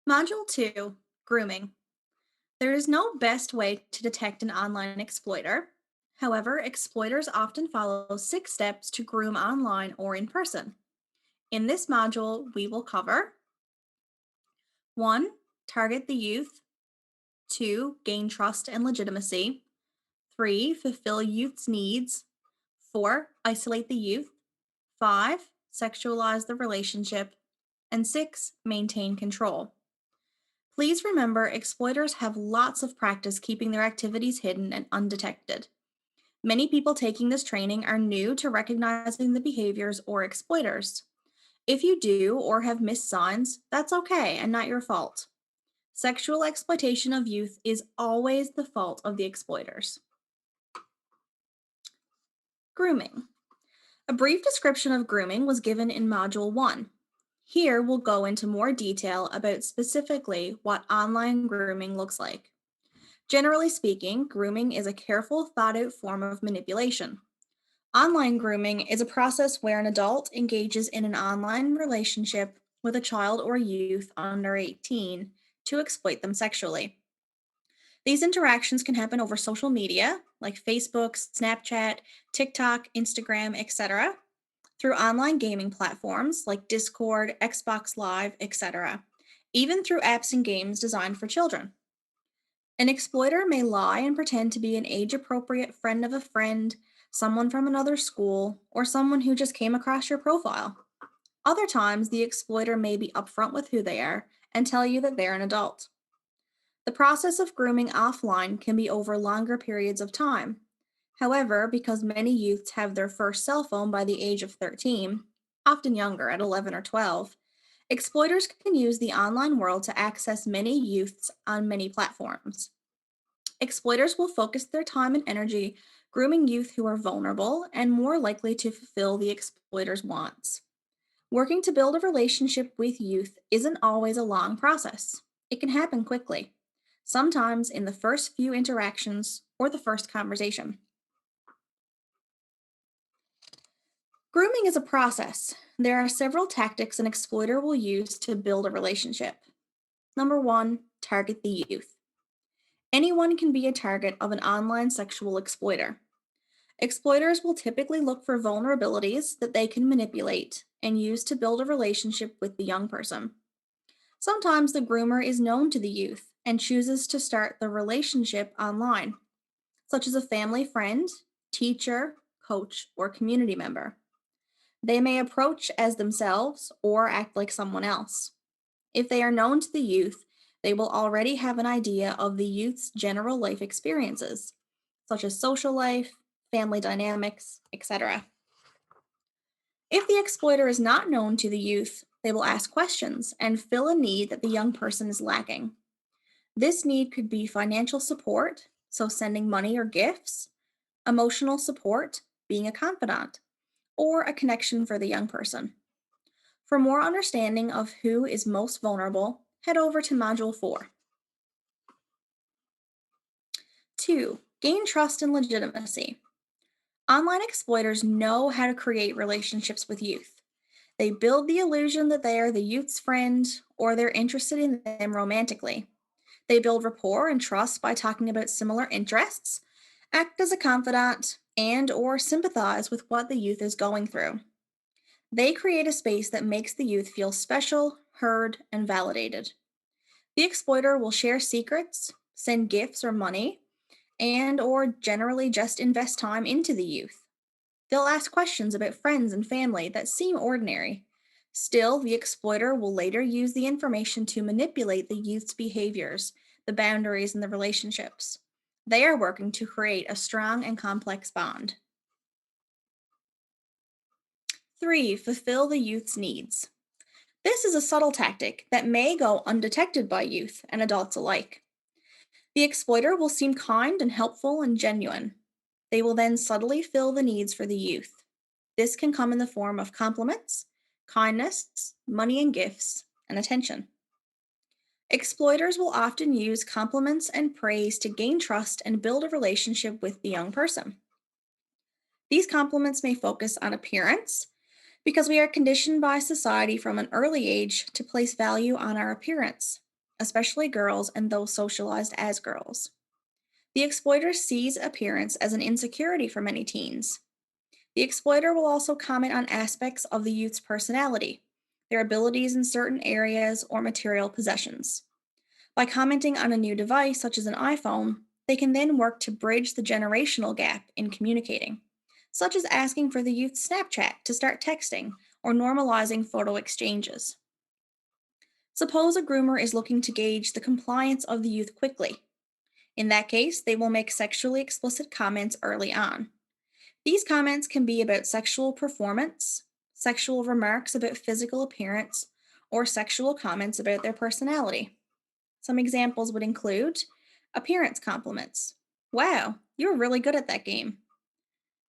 Module 2, Grooming. There is no best way to detect an online exploiter. However, exploiters often follow 6 steps to groom online or in person. In this module, we will cover 1. Target the youth. 2. Gain trust and legitimacy. 3. Fulfill youth's needs. 4. Isolate the youth. 5. Sexualize the relationship. And 6. Maintain control. Please remember, exploiters have lots of practice keeping their activities hidden and undetected. Many people taking this training are new to recognizing the behaviors or exploiters. If you do or have missed signs, that's okay and not your fault. Sexual exploitation of youth is always the fault of the exploiters. Grooming. A brief description of grooming was given in Module 1. Here we'll go into more detail about specifically what online grooming looks like. Generally speaking, grooming is a careful, thought-out form of manipulation. Online grooming is a process where an adult engages in an online relationship with a child or youth under 18 to exploit them sexually. These interactions can happen over social media like Facebook, Snapchat, TikTok, Instagram, etc., through online gaming platforms like Discord, Xbox Live, etc., even through apps and games designed for children. An exploiter may lie and pretend to be an age appropriate friend of a friend, someone from another school, or someone who just came across your profile. Other times, the exploiter may be upfront with who they are and tell you that they're an adult. The process of grooming offline can be over longer periods of time. However, because many youths have their first cell phone by the age of 13, often younger at 11 or 12, exploiters can use the online world to access many youths on many platforms. Exploiters will focus their time and energy grooming youth who are vulnerable and more likely to fulfill the exploiter's wants. Working to build a relationship with youth isn't always a long process. It can happen quickly, sometimes in the first few interactions or the first conversation. Grooming is a process. There are several tactics an exploiter will use to build a relationship. Number 1, target the youth. Anyone can be a target of an online sexual exploiter. Exploiters will typically look for vulnerabilities that they can manipulate and use to build a relationship with the young person. Sometimes the groomer is known to the youth and chooses to start the relationship online, such as a family friend, teacher, coach, or community member. They may approach as themselves or act like someone else. If they are known to the youth, they will already have an idea of the youth's general life experiences, such as social life, family dynamics, etc. If the exploiter is not known to the youth, they will ask questions and fill a need that the young person is lacking. This need could be financial support, so sending money or gifts, emotional support, being a confidant, or a connection for the young person. For more understanding of who is most vulnerable, head over to Module 4. 2. Gain trust and legitimacy. Online exploiters know how to create relationships with youth. They build the illusion that they are the youth's friend or they're interested in them romantically. They build rapport and trust by talking about similar interests, act as a confidant, and or sympathize with what the youth is going through. They create a space that makes the youth feel special, heard, and validated. The exploiter will share secrets, send gifts or money, and or generally just invest time into the youth. They'll ask questions about friends and family that seem ordinary. Still, the exploiter will later use the information to manipulate the youth's behaviors, the boundaries, and the relationships. They are working to create a strong and complex bond. 3. Fulfill the youth's needs. This is a subtle tactic that may go undetected by youth and adults alike. The exploiter will seem kind and helpful and genuine. They will then subtly fill the needs for the youth. This can come in the form of compliments, kindness, money and gifts, and attention. Exploiters will often use compliments and praise to gain trust and build a relationship with the young person. These compliments may focus on appearance, because we are conditioned by society from an early age to place value on our appearance. especially girls and those socialized as girls. The exploiter sees appearance as an insecurity for many teens. The exploiter will also comment on aspects of the youth's personality, their abilities in certain areas, or material possessions. By commenting on a new device, such as an iPhone, they can then work to bridge the generational gap in communicating, such as asking for the youth's Snapchat to start texting or normalizing photo exchanges. Suppose a groomer is looking to gauge the compliance of the youth quickly. In that case, they will make sexually explicit comments early on. These comments can be about sexual performance, sexual remarks about physical appearance, or sexual comments about their personality. Some examples would include appearance compliments. Wow, you're really good at that game.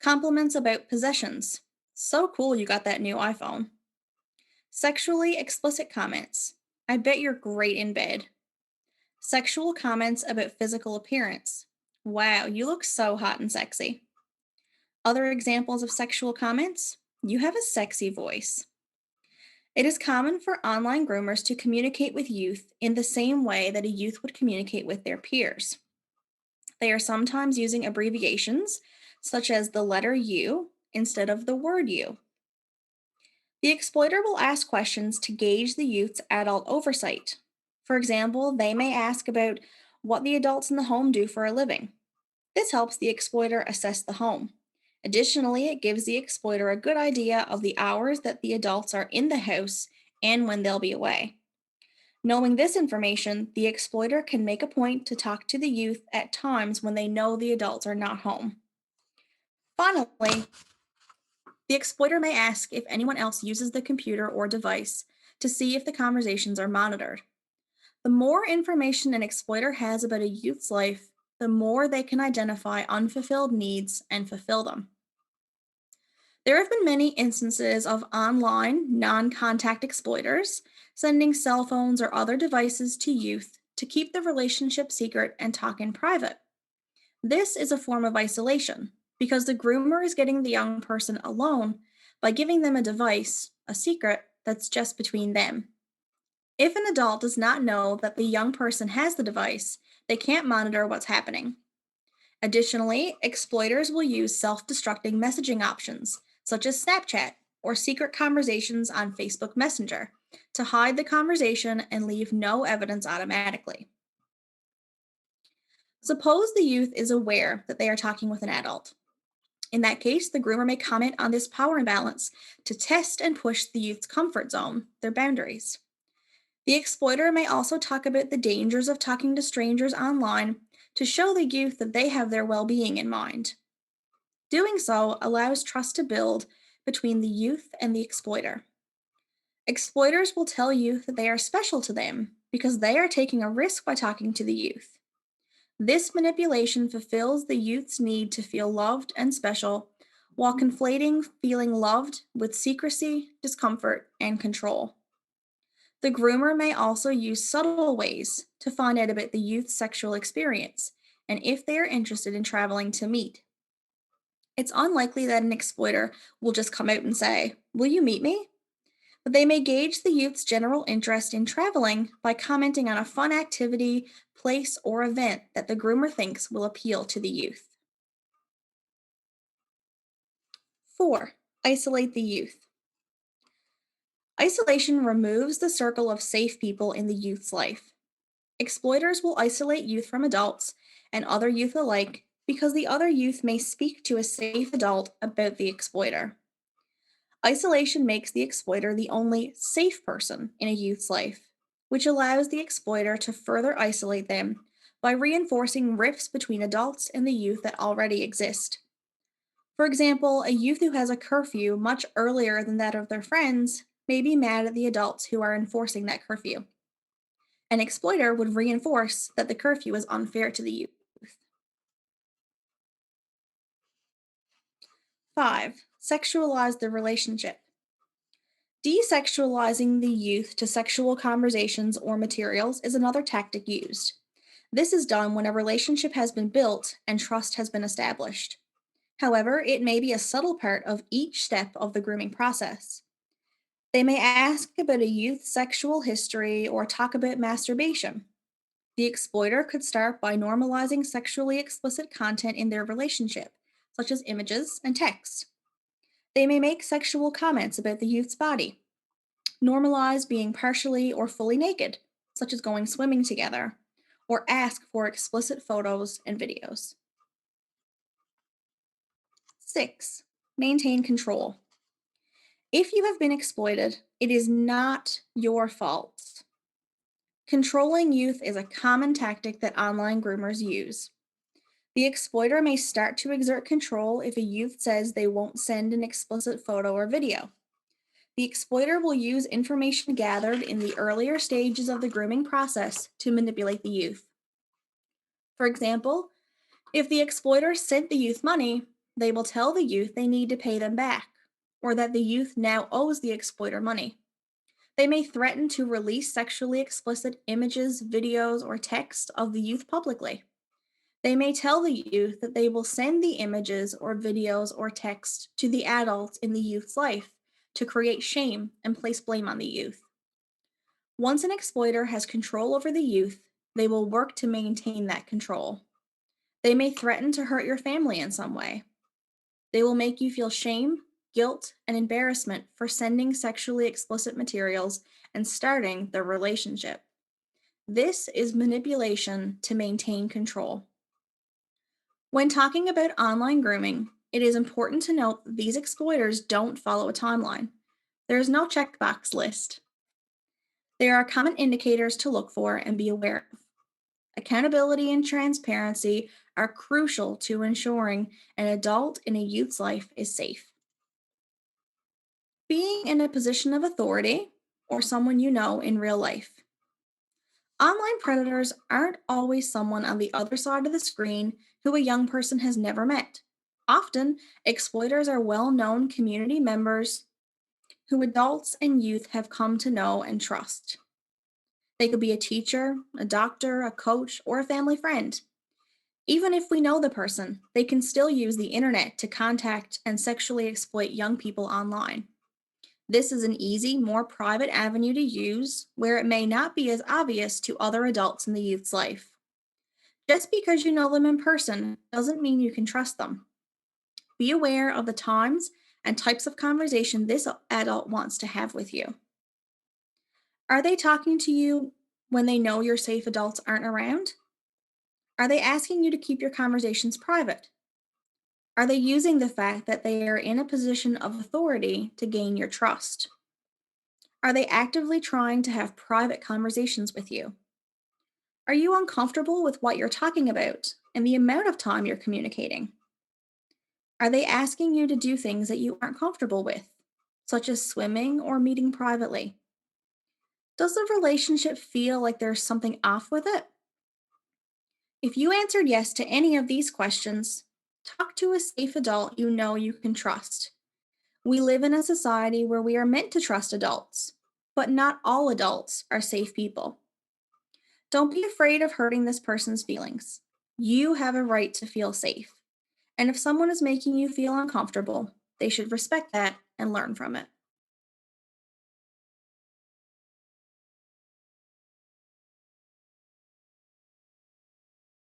Compliments about possessions. So cool you got that new iPhone. Sexually explicit comments. I bet you're great in bed. Sexual comments about physical appearance. Wow, you look so hot and sexy. Other examples of sexual comments? You have a sexy voice. It is common for online groomers to communicate with youth in the same way that a youth would communicate with their peers. They are sometimes using abbreviations, such as the letter U instead of the word U. The exploiter will ask questions to gauge the youth's adult oversight. For example, they may ask about what the adults in the home do for a living. This helps the exploiter assess the home. Additionally, it gives the exploiter a good idea of the hours that the adults are in the house and when they'll be away. Knowing this information, the exploiter can make a point to talk to the youth at times when they know the adults are not home. Finally, the exploiter may ask if anyone else uses the computer or device to see if the conversations are monitored. The more information an exploiter has about a youth's life, the more they can identify unfulfilled needs and fulfill them. There have been many instances of online, non contact exploiters sending cell phones or other devices to youth to keep the relationship secret and talk in private. This is a form of isolation because the groomer is getting the young person alone by giving them a device, a secret that's just between them. If an adult does not know that the young person has the device, they can't monitor what's happening. Additionally, exploiters will use self destructing messaging options, such as Snapchat or secret conversations on Facebook Messenger, to hide the conversation and leave no evidence automatically. Suppose the youth is aware that they are talking with an adult. In that case, the groomer may comment on this power imbalance to test and push the youth's comfort zone, their boundaries. The exploiter may also talk about the dangers of talking to strangers online to show the youth that they have their well being in mind. Doing so allows trust to build between the youth and the exploiter. Exploiters will tell youth that they are special to them because they are taking a risk by talking to the youth. This manipulation fulfills the youth's need to feel loved and special while conflating feeling loved with secrecy, discomfort, and control. The groomer may also use subtle ways to find out about the youth's sexual experience and if they are interested in traveling to meet. It's unlikely that an exploiter will just come out and say, "Will you meet me?" But they may gauge the youth's general interest in traveling by commenting on a fun activity, place, or event that the groomer thinks will appeal to the youth. 4. Isolate the youth. Isolation removes the circle of safe people in the youth's life. Exploiters will isolate youth from adults and other youth alike because the other youth may speak to a safe adult about the exploiter. Isolation makes the exploiter the only safe person in a youth's life, which allows the exploiter to further isolate them by reinforcing rifts between adults and the youth that already exist. For example, a youth who has a curfew much earlier than that of their friends may be mad at the adults who are enforcing that curfew. An exploiter would reinforce that the curfew is unfair to the youth. 5. Sexualize the relationship. Desexualizing the youth to sexual conversations or materials is another tactic used. This is done when a relationship has been built and trust has been established. However, it may be a subtle part of each step of the grooming process. They may ask about a youth's sexual history or talk about masturbation. The exploiter could start by normalizing sexually explicit content in their relationship, such as images and text. They may make sexual comments about the youth's body, normalize being partially or fully naked, such as going swimming together, or ask for explicit photos and videos. 6. Maintain control. If you have been exploited, it is not your fault. Controlling youth is a common tactic that online groomers use. The exploiter may start to exert control if a youth says they won't send an explicit photo or video. The exploiter will use information gathered in the earlier stages of the grooming process to manipulate the youth. For example, if the exploiter sent the youth money, they will tell the youth they need to pay them back, or that the youth now owes the exploiter money. They may threaten to release sexually explicit images, videos, or text of the youth publicly. They may tell the youth that they will send the images or videos or text to the adults in the youth's life to create shame and place blame on the youth. Once an exploiter has control over the youth, they will work to maintain that control. They may threaten to hurt your family in some way. They will make you feel shame, guilt, and embarrassment for sending sexually explicit materials and starting the relationship. This is manipulation to maintain control. When talking about online grooming, it is important to note that these exploiters don't follow a timeline. There is no checkbox list. There are common indicators to look for and be aware of. Accountability and transparency are crucial to ensuring an adult in a youth's life is safe. Being in a position of authority or someone you know in real life. Online predators aren't always someone on the other side of the screen who a young person has never met. Often, exploiters are well known community members who adults and youth have come to know and trust. They could be a teacher, a doctor, a coach, or a family friend. Even if we know the person, they can still use the internet to contact and sexually exploit young people online. This is an easy, more private avenue to use where it may not be as obvious to other adults in the youth's life. Just because you know them in person doesn't mean you can trust them. Be aware of the times and types of conversation this adult wants to have with you. Are they talking to you when they know your safe adults aren't around? Are they asking you to keep your conversations private? Are they using the fact that they are in a position of authority to gain your trust? Are they actively trying to have private conversations with you? Are you uncomfortable with what you're talking about and the amount of time you're communicating? Are they asking you to do things that you aren't comfortable with, such as swimming or meeting privately? Does the relationship feel like there's something off with it? If you answered yes to any of these questions, talk to a safe adult you know you can trust. We live in a society where we are meant to trust adults, but not all adults are safe people. Don't be afraid of hurting this person's feelings. You have a right to feel safe. And if someone is making you feel uncomfortable, they should respect that and learn from it.